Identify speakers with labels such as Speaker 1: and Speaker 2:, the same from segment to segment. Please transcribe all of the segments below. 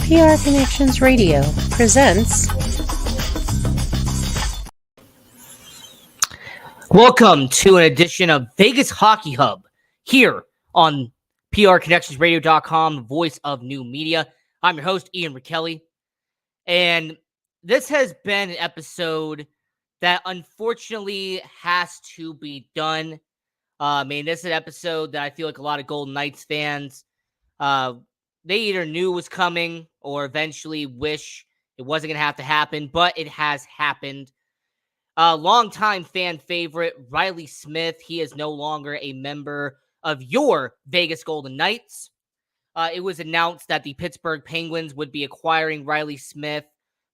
Speaker 1: PR Connections Radio presents.
Speaker 2: Welcome to an edition of Vegas Hockey Hub here on PRConnectionsRadio.com, the voice of new media. I'm your host, Ian Reilly, and this has been an episode that unfortunately has to be done. This is an episode that I feel like a lot of Golden Knights fans, they either knew was coming or eventually wish it wasn't going to have to happen, but it has happened. Longtime fan favorite, Reilly Smith. He is no longer a member of your Vegas Golden Knights. It was announced that the Pittsburgh Penguins would be acquiring Reilly Smith.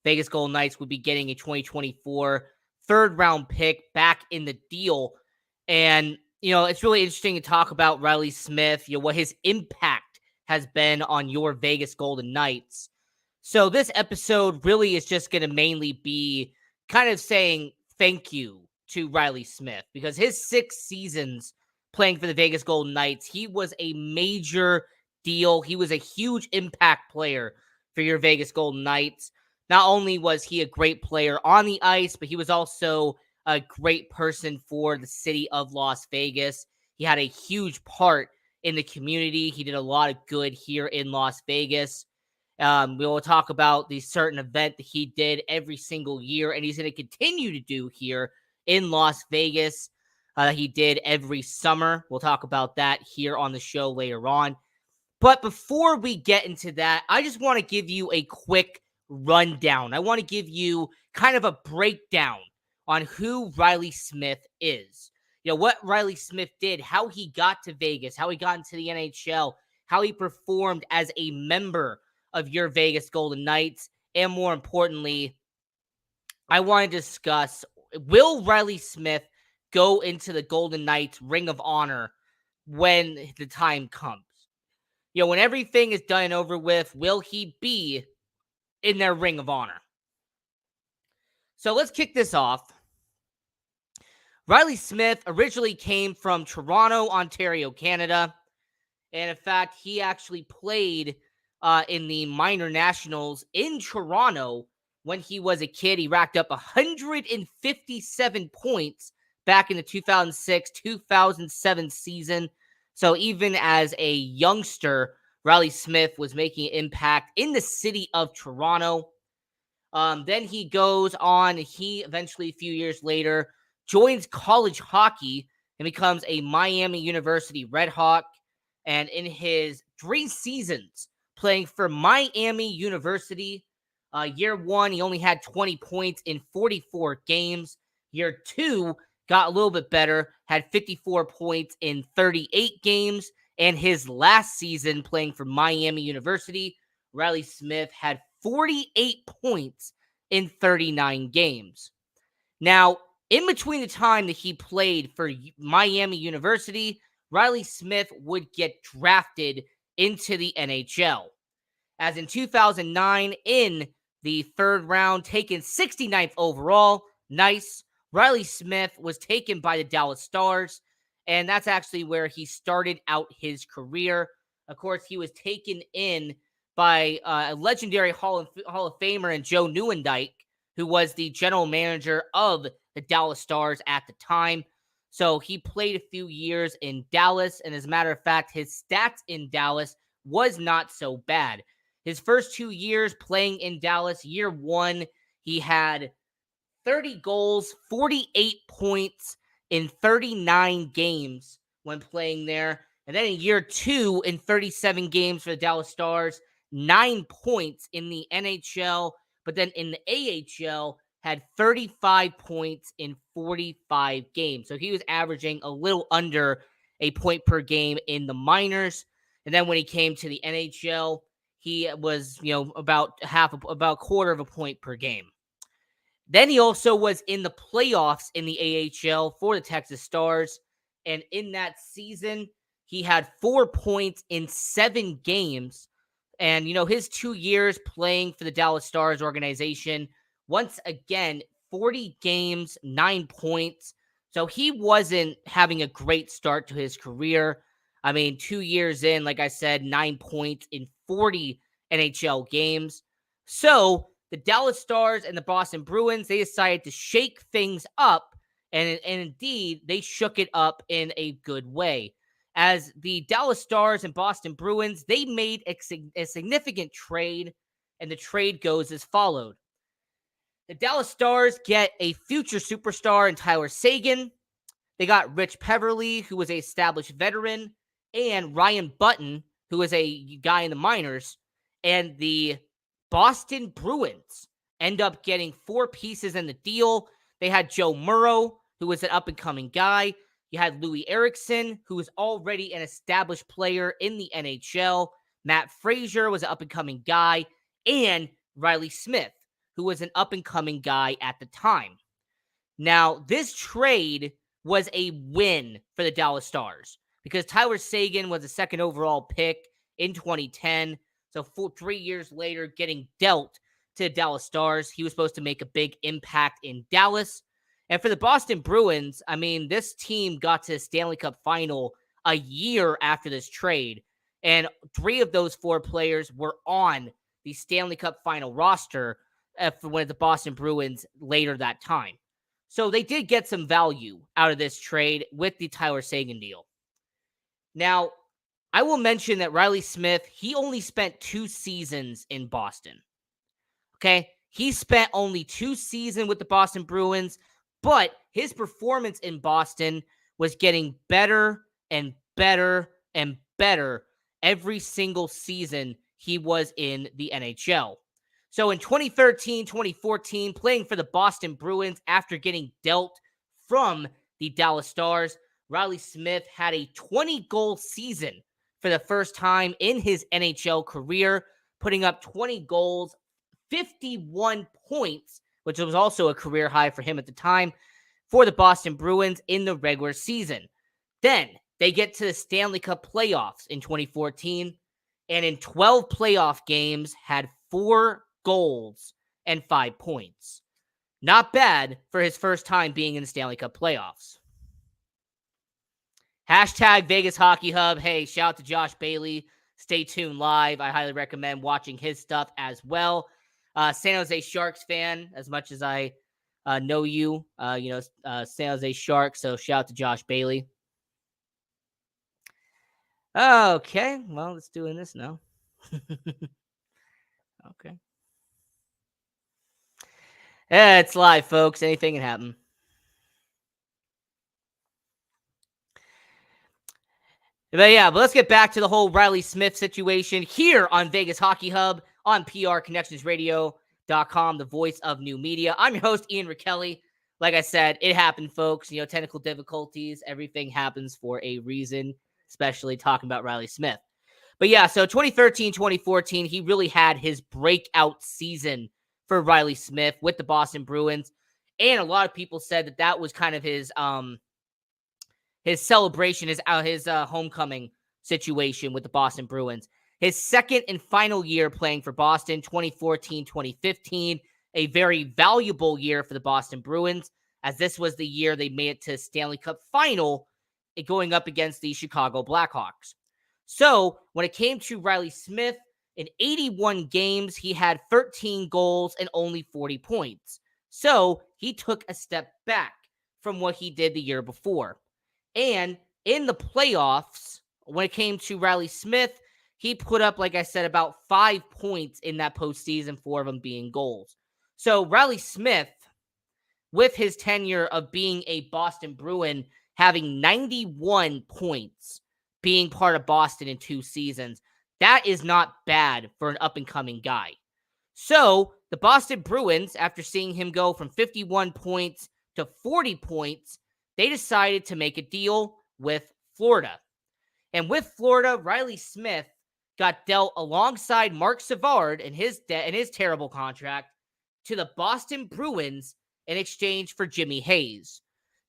Speaker 2: Vegas Golden Knights would be getting a 2024 third-round pick back in the deal. And, it's really interesting to talk about Reilly Smith, what his impact has been on your Vegas Golden Knights. So this episode really is just going to mainly be kind of saying thank you to Reilly Smith, because his 6 seasons playing for the Vegas Golden Knights, he was a major deal. He was a huge impact player for your Vegas Golden Knights. Not only was he a great player on the ice, but he was also a great person for the city of Las Vegas. He had a huge part in the community. He did a lot of good here in Las Vegas. We will talk about the certain event that he did every single year, and he's going to continue to do here in Las Vegas. He did every summer. We'll talk about that here on the show later on. But before we get into that, I just want to give you a quick rundown. I want to give you kind of a breakdown on who Reilly Smith is. What Reilly Smith did, how he got to Vegas, how he got into the NHL, how he performed as a member of your Vegas Golden Knights, and more importantly, I want to discuss, will Reilly Smith go into the Golden Knights Ring of Honor when the time comes? When everything is done and over with, will he be in their Ring of Honor? So let's kick this off. Reilly Smith originally came from Toronto, Ontario, Canada. And in fact, he actually played in the minor nationals in Toronto when he was a kid. He racked up 157 points back in the 2006-2007 season. So even as a youngster, Reilly Smith was making an impact in the city of Toronto. Then he goes on. He eventually, a few years later, joins college hockey and becomes a Miami University Red Hawk. And in his 3 seasons playing for Miami University, year 1, he only had 20 points in 44 games. Year 2 got a little bit better, had 54 points in 38 games. And his last season playing for Miami University, Reilly Smith had 48 points in 39 games. Now, in between the time that he played for Miami University, Reilly Smith would get drafted into the NHL. As in 2009, in the 3rd round, taken 69th overall, nice, Reilly Smith was taken by the Dallas Stars, and that's actually where he started out his career. Of course, he was taken in by a legendary Hall of Famer and Joe Nieuwendyk, who was the general manager of the Dallas Stars at the time. So he played a few years in Dallas, and as a matter of fact, his stats in Dallas was not so bad. His first 2 years playing in Dallas, year 1, he had 30 goals, 48 points in 39 games when playing there. And then in year 2, in 37 games for the Dallas Stars, 9 points in the NHL. But then in the AHL, had 35 points in 45 games. So he was averaging a little under a point per game in the minors. And then when he came to the NHL, he was, about a quarter of a point per game. Then he also was in the playoffs in the AHL for the Texas Stars. And in that season, he had 4 points in 7 games. And, his 2 years playing for the Dallas Stars organization, once again, 40 games, 9 points. So he wasn't having a great start to his career. I mean, 2 years in, like I said, 9 points in 40 NHL games. So the Dallas Stars and the Boston Bruins, they decided to shake things up. And indeed, they shook it up in a good way. As the Dallas Stars and Boston Bruins, they made a significant trade. And the trade goes as followed. The Dallas Stars get a future superstar in Tyler Seguin. They got Rich Peverly, who was an established veteran, and Ryan Button, who was a guy in the minors. And the Boston Bruins end up getting 4 pieces in the deal. They had Joe Murrow, who was an up-and-coming guy. You had Louis Eriksson, who was already an established player in the NHL. Matt Frazier was an up-and-coming guy. And Reilly Smith, who was an up-and-coming guy at the time. Now, this trade was a win for the Dallas Stars because Tyler Seguin was a second overall pick in 2010. So 3 years later, getting dealt to the Dallas Stars, he was supposed to make a big impact in Dallas. And for the Boston Bruins, I mean, this team got to the Stanley Cup final a year after this trade. And 3 of those 4 players were on the Stanley Cup final roster for one of the Boston Bruins later that time. So they did get some value out of this trade with the Tyler Seguin deal. Now, I will mention that Reilly Smith, he only spent 2 seasons in Boston. Okay? He spent only 2 seasons with the Boston Bruins, but his performance in Boston was getting better and better and better every single season he was in the NHL. So in 2013, 2014, playing for the Boston Bruins after getting dealt from the Dallas Stars, Reilly Smith had a 20-goal season for the first time in his NHL career, putting up 20 goals, 51 points, which was also a career high for him at the time, for the Boston Bruins in the regular season. Then they get to the Stanley Cup playoffs in 2014, and in 12 playoff games had 4 goals and 5 points. Not bad for his first time being in the Stanley Cup playoffs. Hashtag Vegas Hockey Hub. Hey, shout out to Josh Bailey. Stay tuned live. I highly recommend watching his stuff as well. San Jose Sharks fan, as much as I know you, San Jose Sharks. So shout out to Josh Bailey. Okay, well, let's do this now. Okay. Yeah, it's live, folks. Anything can happen. But let's get back to the whole Reilly Smith situation here on Vegas Hockey Hub on PRConnectionsRadio.com, the voice of new media. I'm your host, Ian Reilly. Like I said, it happened, folks. Technical difficulties. Everything happens for a reason, especially talking about Reilly Smith. But so 2013, 2014, he really had his breakout season for Reilly Smith with the Boston Bruins. And a lot of people said that was kind of his celebration, his homecoming situation with the Boston Bruins. His second and final year playing for Boston, 2014, 2015, a very valuable year for the Boston Bruins, as this was the year they made it to Stanley Cup final, going up against the Chicago Blackhawks. So when it came to Reilly Smith, in 81 games, he had 13 goals and only 40 points. So he took a step back from what he did the year before. And in the playoffs, when it came to Reilly Smith, he put up, like I said, about 5 points in that postseason, 4 of them being goals. So Reilly Smith, with his tenure of being a Boston Bruin, having 91 points, being part of Boston in 2 seasons, that is not bad for an up-and-coming guy. So the Boston Bruins, after seeing him go from 51 points to 40 points, they decided to make a deal with Florida. And with Florida, Reilly Smith got dealt alongside Mark Savard and his terrible contract to the Boston Bruins in exchange for Jimmy Hayes.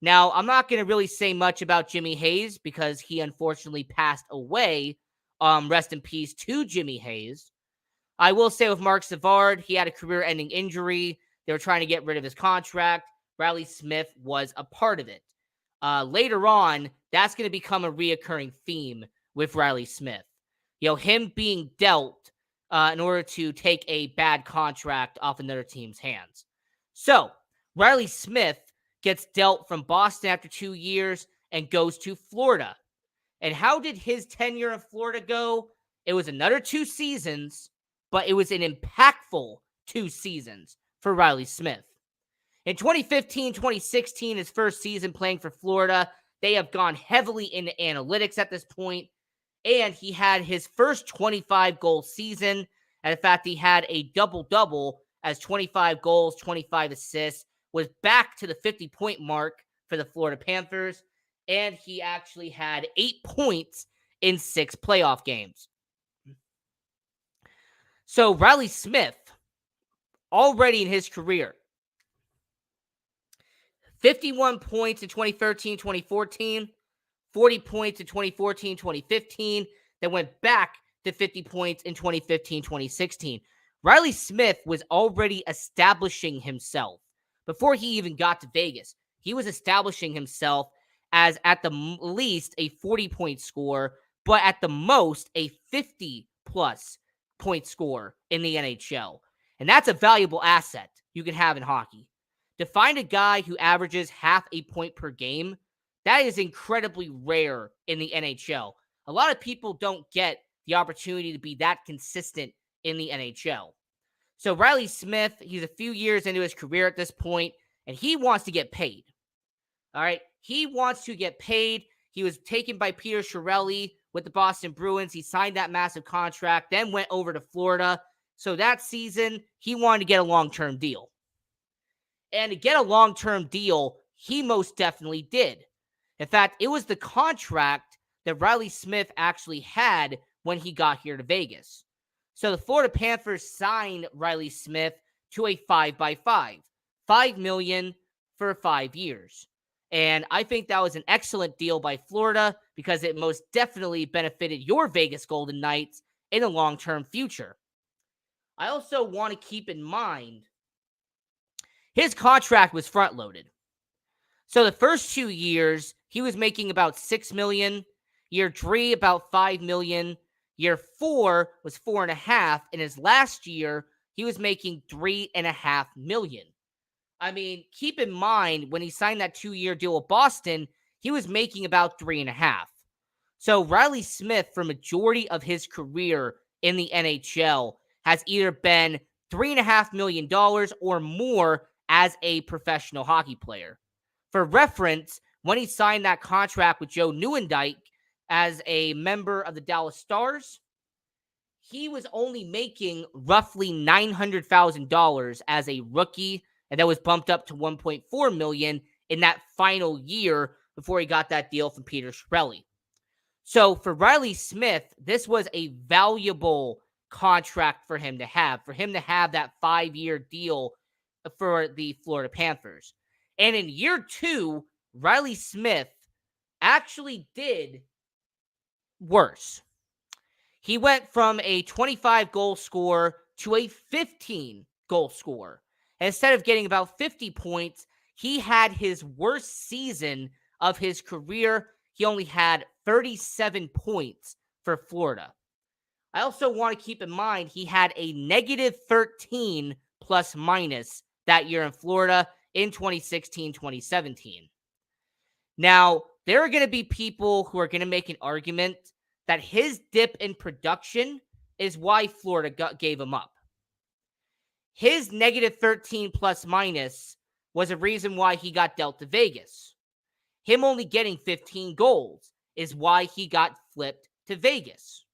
Speaker 2: Now, I'm not going to really say much about Jimmy Hayes because he unfortunately passed away. Rest in peace to Jimmy Hayes. I will say with Mark Savard, he had a career-ending injury. They were trying to get rid of his contract. Reilly Smith was a part of it. later on, that's going to become a reoccurring theme with Reilly Smith. Him being dealt in order to take a bad contract off another team's hands. So, Reilly Smith gets dealt from Boston after 2 years and goes to Florida. And how did his tenure in Florida go? It was another 2 seasons, but it was an impactful 2 seasons for Reilly Smith. In 2015-2016, his first season playing for Florida, they have gone heavily into analytics at this point, and he had his first 25-goal season. And in fact, he had a double-double as 25 goals, 25 assists, was back to the 50-point mark for the Florida Panthers, and he actually had 8 points in 6 playoff games. So Reilly Smith, already in his career, 51 points in 2013-2014, 40 points in 2014-2015, then went back to 50 points in 2015-2016. Reilly Smith was already establishing himself before he even got to Vegas. He was establishing himself as at the least a 40-point scorer, but at the most a 50-plus point scorer in the NHL. And that's a valuable asset you can have in hockey. To find a guy who averages half a point per game, that is incredibly rare in the NHL. A lot of people don't get the opportunity to be that consistent in the NHL. So Reilly Smith, he's a few years into his career at this point, and he wants to get paid. All right, he wants to get paid. He was taken by Peter Reilly with the Boston Bruins. He signed that massive contract, then went over to Florida. So that season, he wanted to get a long-term deal. And to get a long-term deal, he most definitely did. In fact, it was the contract that Reilly Smith actually had when he got here to Vegas. So the Florida Panthers signed Reilly Smith to a 5x5, $5 million for 5 years. And I think that was an excellent deal by Florida because it most definitely benefited your Vegas Golden Knights in the long-term future. I also want to keep in mind his contract was front-loaded. So the first 2 years, he was making about $6 million. Year 3, about $5 million. Year 4 was $4.5 million. In his last year, he was making $3.5 million. I mean, keep in mind, when he signed that 2-year deal with Boston, he was making about $3.5 million. So Reilly Smith, for majority of his career in the NHL, has either been $3.5 million or more as a professional hockey player. For reference, when he signed that contract with Joe Nieuwendyk as a member of the Dallas Stars, he was only making roughly $900,000 as a rookie, and that was bumped up to $1.4 million in that final year before he got that deal from Peter Reilly. So for Reilly Smith, this was a valuable contract for him to have that 5-year deal for the Florida Panthers. And in year 2, Reilly Smith actually did worse. He went from a 25-goal scorer to a 15-goal scorer. And instead of getting about 50 points, he had his worst season of his career. He only had 37 points for Florida. I also want to keep in mind he had a negative 13 plus minus that year in Florida in 2016-2017. Now, there are going to be people who are going to make an argument that his dip in production is why Florida gave him up. His negative 13 plus minus was a reason why he got dealt to Vegas. Him only getting 15 goals is why he got flipped to Vegas.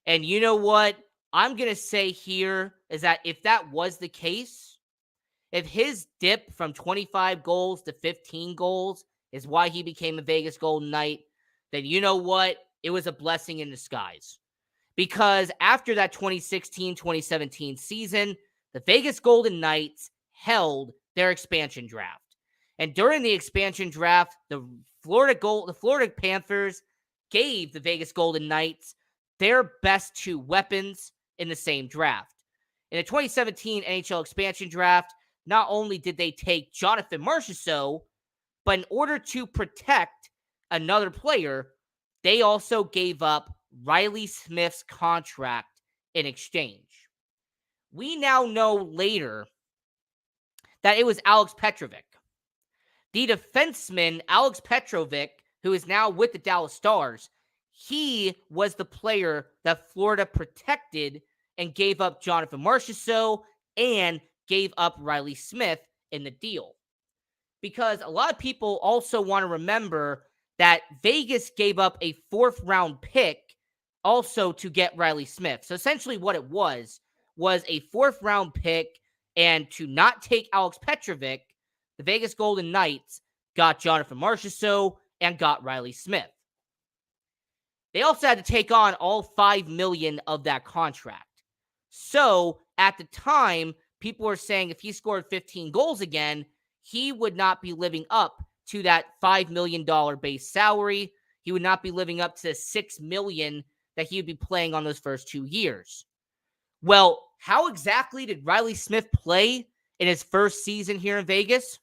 Speaker 2: And you know what I'm going to say here is that if that was the case, if his dip from 25 goals to 15 goals is why he became a Vegas Golden Knight, then you know what? It was a blessing in disguise. Because after that 2016-2017 season, the Vegas Golden Knights held their expansion draft. And during the expansion draft, the Florida Panthers gave the Vegas Golden Knights their best 2 weapons in the same draft. In the 2017 NHL expansion draft, not only did they take Jonathan Marchessault, But in order to protect another player, they also gave up Reilly Smith's contract in exchange. We now know later that it was Alex Petrovic. The defenseman, Alex Petrovic, who is now with the Dallas Stars, he was the player that Florida protected and gave up Jonathan Marchessault and gave up Reilly Smith in the deal. Because a lot of people also want to remember that Vegas gave up a 4th-round pick also to get Reilly Smith. So essentially what it was a 4th-round pick, and to not take Alex Petrovic, the Vegas Golden Knights got Jonathan Marchessault and got Reilly Smith. They also had to take on all $5 million of that contract. So at the time, people were saying if he scored 15 goals again, he would not be living up to that $5 million base salary. He would not be living up to the $6 million that he would be playing on those first 2 years. Well, how exactly did Reilly Smith play in his first season here in Vegas?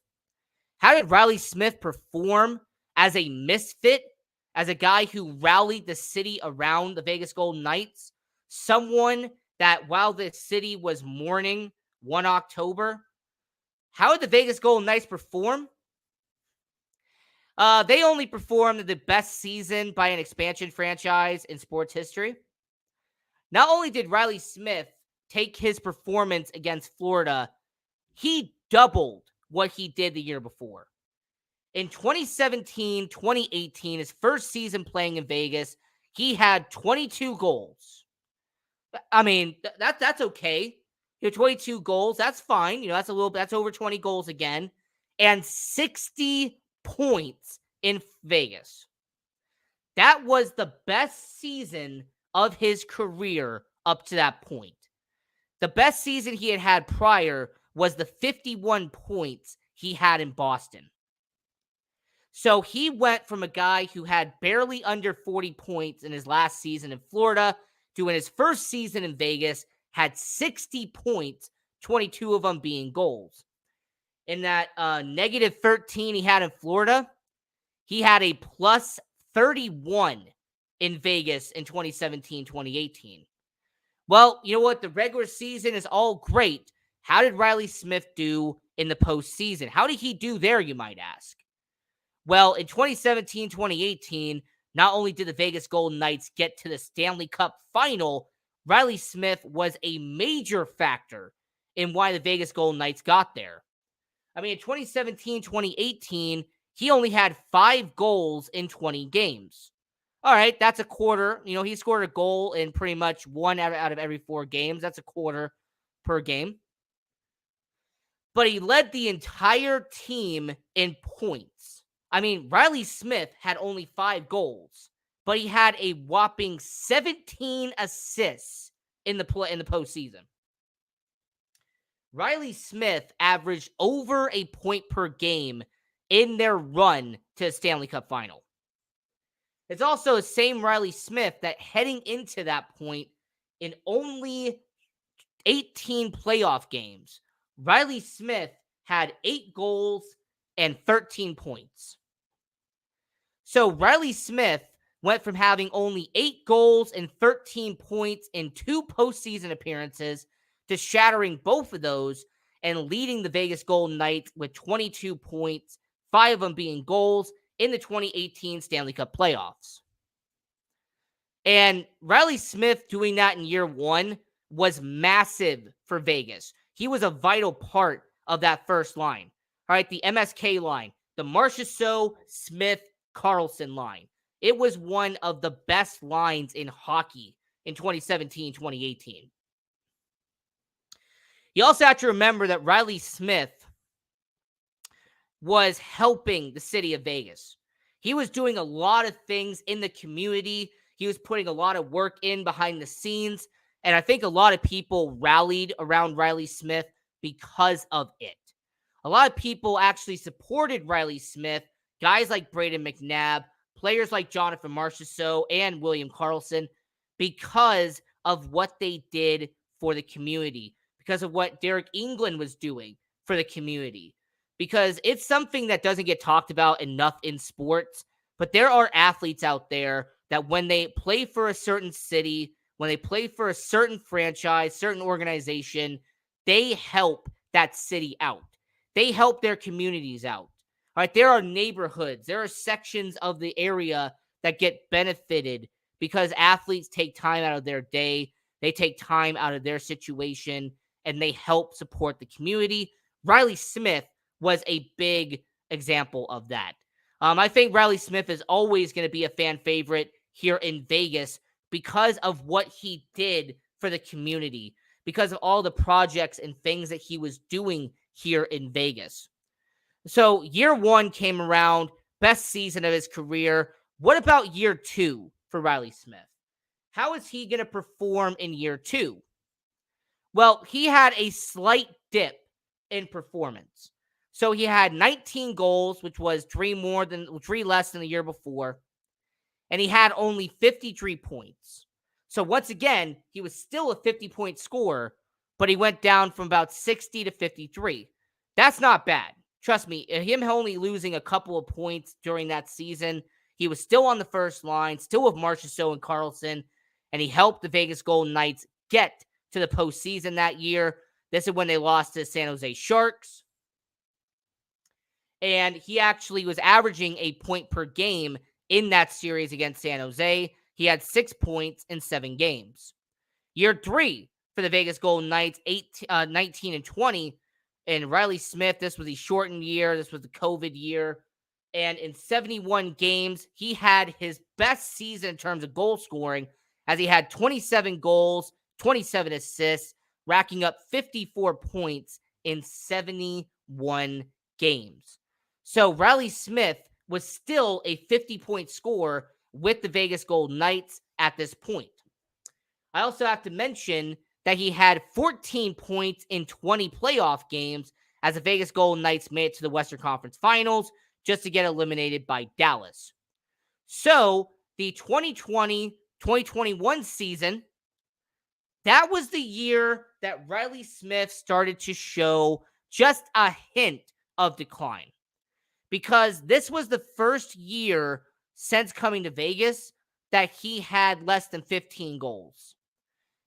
Speaker 2: How did Reilly Smith perform as a misfit, as a guy who rallied the city around the Vegas Golden Knights? Someone that while the city was mourning 1 October, how did the Vegas Golden Knights perform? They only performed the best season by an expansion franchise in sports history. Not only did Reilly Smith take his performance against Florida, he doubled what he did the year before. In 2017-2018, his first season playing in Vegas, he had 22 goals. I mean, that's okay. 22 goals, that's fine. That's over 20 goals again. And 60 points in Vegas. That was the best season of his career up to that point. The best season he had prior was the 51 points he had in Boston. So he went from a guy who had barely under 40 points in his last season in Florida to in his first season in Vegas had 60 points, 22 of them being goals. In that negative 13 he had in Florida, he had a plus 31 in Vegas in 2017-2018. Well, you know what? The regular season is all great. How did Reilly Smith do in the postseason? How did he do there, you might ask? Well, in 2017-2018, not only did the Vegas Golden Knights get to the Stanley Cup final, Reilly Smith was a major factor in why the Vegas Golden Knights got there. I mean, in 2017-2018, he only had 5 goals in 20 games. All right, that's a quarter. He scored a goal in pretty much 1 out of every 4 games. That's a quarter per game. But he led the entire team in points. I mean, Reilly Smith had only 5 goals, but he had a whopping 17 assists in the postseason. Reilly Smith averaged over a point per game in their run to the Stanley Cup final. It's also the same Reilly Smith that heading into that point in only 18 playoff games, Reilly Smith had 8 goals and 13 points. So Reilly Smith went from having only 8 goals and 13 points in 2 postseason appearances to shattering both of those and leading the Vegas Golden Knights with 22 points, 5 of them being goals in the 2018 Stanley Cup playoffs. And Reilly Smith doing that in year 1 was massive for Vegas. He was a vital part of that first line. All right, the MSK line, the Marchessault, Smith, Karlsson line. It was one of the best lines in hockey in 2017-2018. You also have to remember that Reilly Smith was helping the city of Vegas. He was doing a lot of things in the community. He was putting a lot of work in behind the scenes. And I think a lot of people rallied around Reilly Smith because of it. A lot of people actually supported Reilly Smith, guys like Braden McNabb, players like Jonathan Marchessault and William Karlsson, because of what they did for the community, because of what Derek England was doing for the community, because it's something that doesn't get talked about enough in sports. But there are athletes out there that when they play for a certain city, when they play for a certain franchise, certain organization, they help that city out. They help their communities out. All right, there are neighborhoods, there are sections of the area that get benefited because athletes take time out of their day, they take time out of their situation, and they help support the community. Reilly Smith was a big example of that. I think Reilly Smith is always going to be a fan favorite here in Vegas because of what he did for the community, because of all the projects and things that he was doing here in Vegas. So year one came around, best season of his career. What about year two for Reilly Smith? How is he going to perform in year two? Well, he had a slight dip in performance. So he had 19 goals, which was three less than the year before, and he had only 53 points. So once again, he was still a 50-point scorer, but he went down from about 60 to 53. That's not bad. Trust me, him only losing a couple of points during that season, he was still on the first line, still with Marchessault and Carlson, and he helped the Vegas Golden Knights get to the postseason that year. This is when they lost to the San Jose Sharks. And he actually was averaging a point per game in that series against San Jose. He had 6 points in 7 games. Year three for the Vegas Golden Knights, 19 and 20. And Reilly Smith, this was a shortened year. This was the COVID year. And in 71 games, he had his best season in terms of goal scoring, as he had 27 goals, 27 assists, racking up 54 points in 71 games. So Reilly Smith was still a 50-point scorer with the Vegas Golden Knights at this point. I also have to mention that he had 14 points in 20 playoff games as the Vegas Golden Knights made it to the Western Conference Finals just to get eliminated by Dallas. So the 2020-2021 season, that was the year that Reilly Smith started to show just a hint of decline, because this was the first year since coming to Vegas that he had less than 15 goals.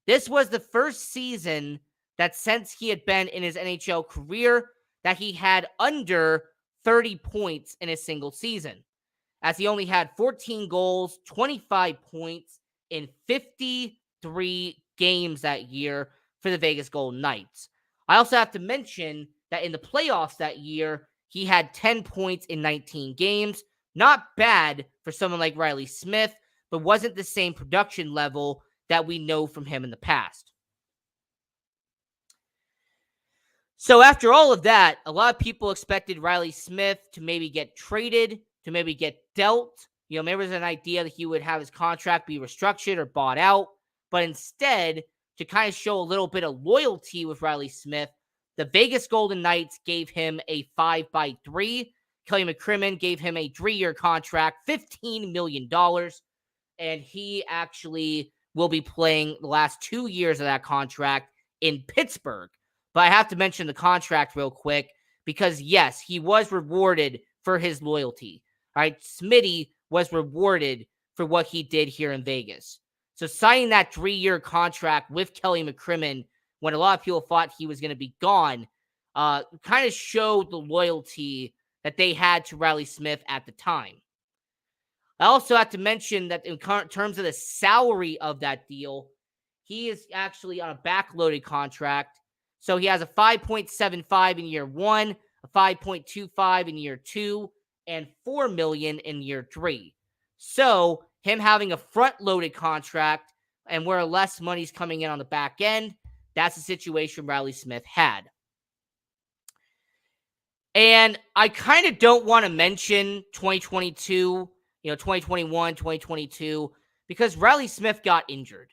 Speaker 2: This was the first season that since he had been in his NHL career that he had under 30 points in a single season, as he only had 14 goals, 25 points in 53 games that year for the Vegas Golden Knights. I also have to mention that in the playoffs that year, he had 10 points in 19 games. Not bad for someone like Reilly Smith, but wasn't the same production level that we know from him in the past. So after all of that, a lot of people expected Reilly Smith to maybe get traded, to maybe get dealt. Maybe there was an idea that he would have his contract be restructured or bought out. But instead, to kind of show a little bit of loyalty with Reilly Smith, the Vegas Golden Knights gave him a 5x3. Kelly McCrimmon gave him a 3-year contract, $15 million. And he actually will be playing the last 2 years of that contract in Pittsburgh. But I have to mention the contract real quick because, yes, he was rewarded for his loyalty. All right, Smitty was rewarded for what he did here in Vegas. So signing that 3-year contract with Kelly McCrimmon when a lot of people thought he was going to be gone kind of showed the loyalty that they had to Reilly Smith at the time. I also have to mention that in terms of the salary of that deal, he is actually on a backloaded contract. So he has a 5.75 in year one, a 5.25 in year two, and $4 million in year three. So him having a front-loaded contract and where less money's coming in on the back end, that's the situation Reilly Smith had. And I kind of don't want to mention 2022, 2021, 2022, because Reilly Smith got injured.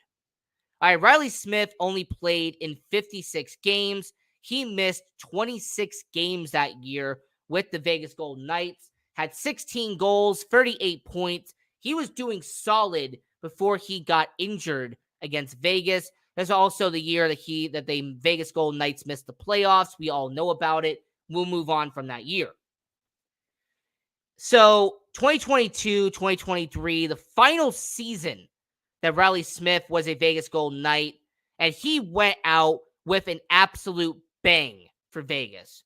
Speaker 2: All right, Reilly Smith only played in 56 games. He missed 26 games that year with the Vegas Golden Knights, had 16 goals, 38 points. He was doing solid before he got injured against Vegas. There's also the year that the Vegas Golden Knights missed the playoffs. We all know about it. we'll move on from that year. So 2022, 2023, the final season that Reilly Smith was a Vegas Golden Knight, and he went out with an absolute bang for Vegas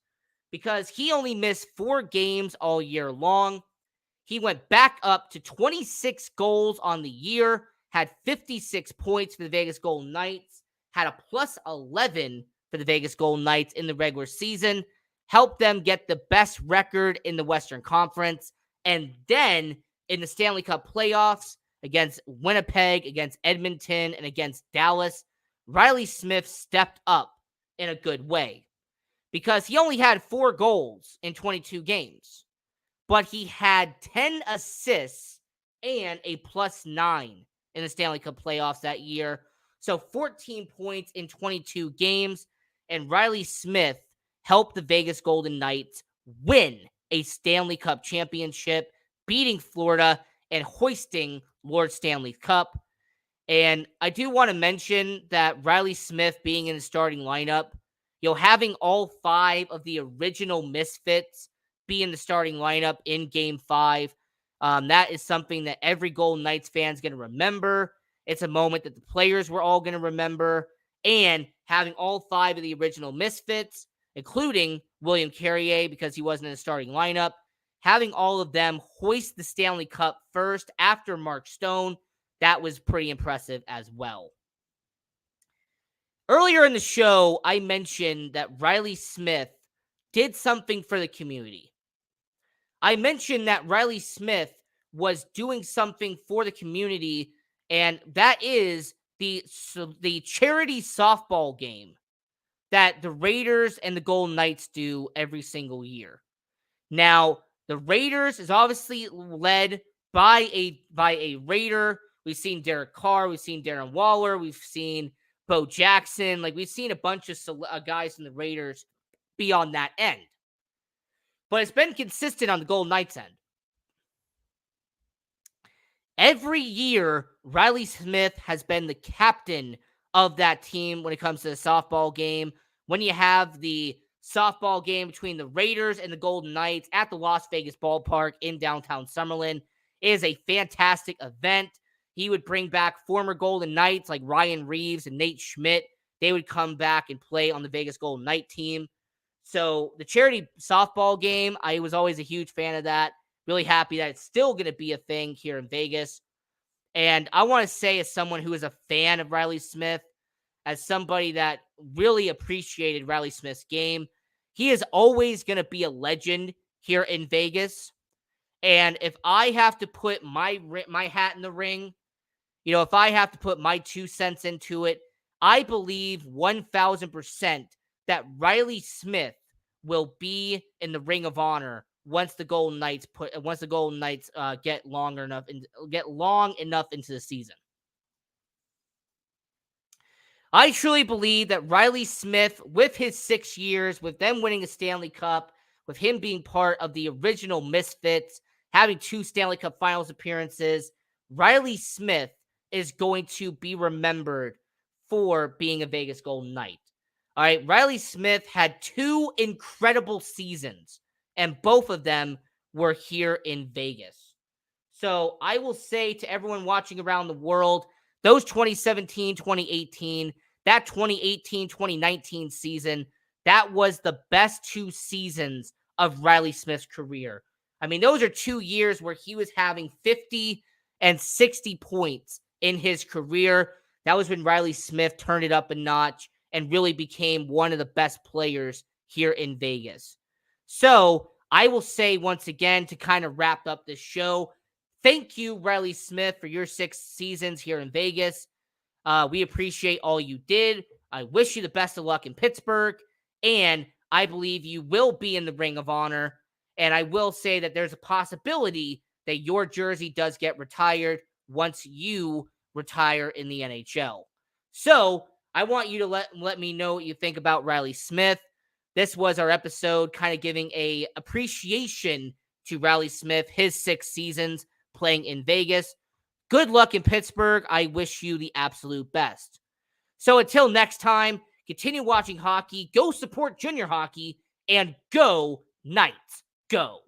Speaker 2: because he only missed 4 games all year long. He went back up to 26 goals on the year, had 56 points for the Vegas Golden Knights, had a plus 11 for the Vegas Golden Knights in the regular season, helped them get the best record in the Western Conference, and then in the Stanley Cup playoffs against Winnipeg, against Edmonton, and against Dallas, Reilly Smith stepped up in a good way because he only had 4 goals in 22 games, but he had 10 assists and a plus 9 in the Stanley Cup playoffs that year. So 14 points in 22 games, and Reilly Smith helped the Vegas Golden Knights win a Stanley Cup championship, beating Florida and hoisting Lord Stanley Cup. And I do want to mention that Reilly Smith being in the starting lineup, having all 5 of the original Misfits be in the starting lineup in Game 5, that is something that every Golden Knights fan is going to remember. It's a moment that the players were all going to remember. And having all 5 of the original Misfits, including William Carrier because he wasn't in the starting lineup, having all of them hoist the Stanley Cup first after Mark Stone, that was pretty impressive as well. Earlier in the show, I mentioned that Reilly Smith did something for the community. I mentioned that Reilly Smith was doing something for the community, and that is the charity softball game that the Raiders and the Golden Knights do every single year. Now, the Raiders is obviously led by a Raider. We've seen Derek Carr, we've seen Darren Waller, we've seen Bo Jackson. We've seen a bunch of guys from the Raiders be on that end. But it's been consistent on the Golden Knights end. Every year, Reilly Smith has been the captain of that team when it comes to the softball game. When you have the softball game between the Raiders and the Golden Knights at the Las Vegas ballpark in downtown Summerlin, it is a fantastic event. He would bring back former Golden Knights like Ryan Reeves and Nate Schmidt. They would come back and play on the Vegas Golden Knight team. So the charity softball game, I was always a huge fan of that. Really happy that it's still going to be a thing here in Vegas. And I want to say, as someone who is a fan of Reilly Smith, as somebody that really appreciated Reilly Smith's game, he is always going to be a legend here in Vegas. And if I have to put my hat in the ring, if I have to put my 2 cents into it, I believe 1,000% that Reilly Smith will be in the Ring of Honor once the Golden Knights get long enough into the season. I truly believe that Reilly Smith, with his 6 years, with them winning a Stanley Cup, with him being part of the original Misfits, having 2 Stanley Cup Finals appearances, Reilly Smith is going to be remembered for being a Vegas Golden Knight. All right, Reilly Smith had 2 incredible seasons, and both of them were here in Vegas. So I will say to everyone watching around the world, those 2017, 2018, that 2018, 2019 season, that was the best 2 seasons of Reilly Smith's career. I mean, those are 2 years where he was having 50 and 60 points in his career. That was when Reilly Smith turned it up a notch and really became one of the best players here in Vegas. So I will say once again, to kind of wrap up this show, thank you, Reilly Smith, for your 6 seasons here in Vegas. We appreciate all you did. I wish you the best of luck in Pittsburgh, and I believe you will be in the Ring of Honor. And I will say that there's a possibility that your jersey does get retired once you retire in the NHL. So I want you to let me know what you think about Reilly Smith. This was our episode kind of giving a appreciation to Reilly Smith, his 6 seasons playing in Vegas. Good luck in Pittsburgh. I wish you the absolute best. So until next time, continue watching hockey, go support junior hockey, and go Knights, go.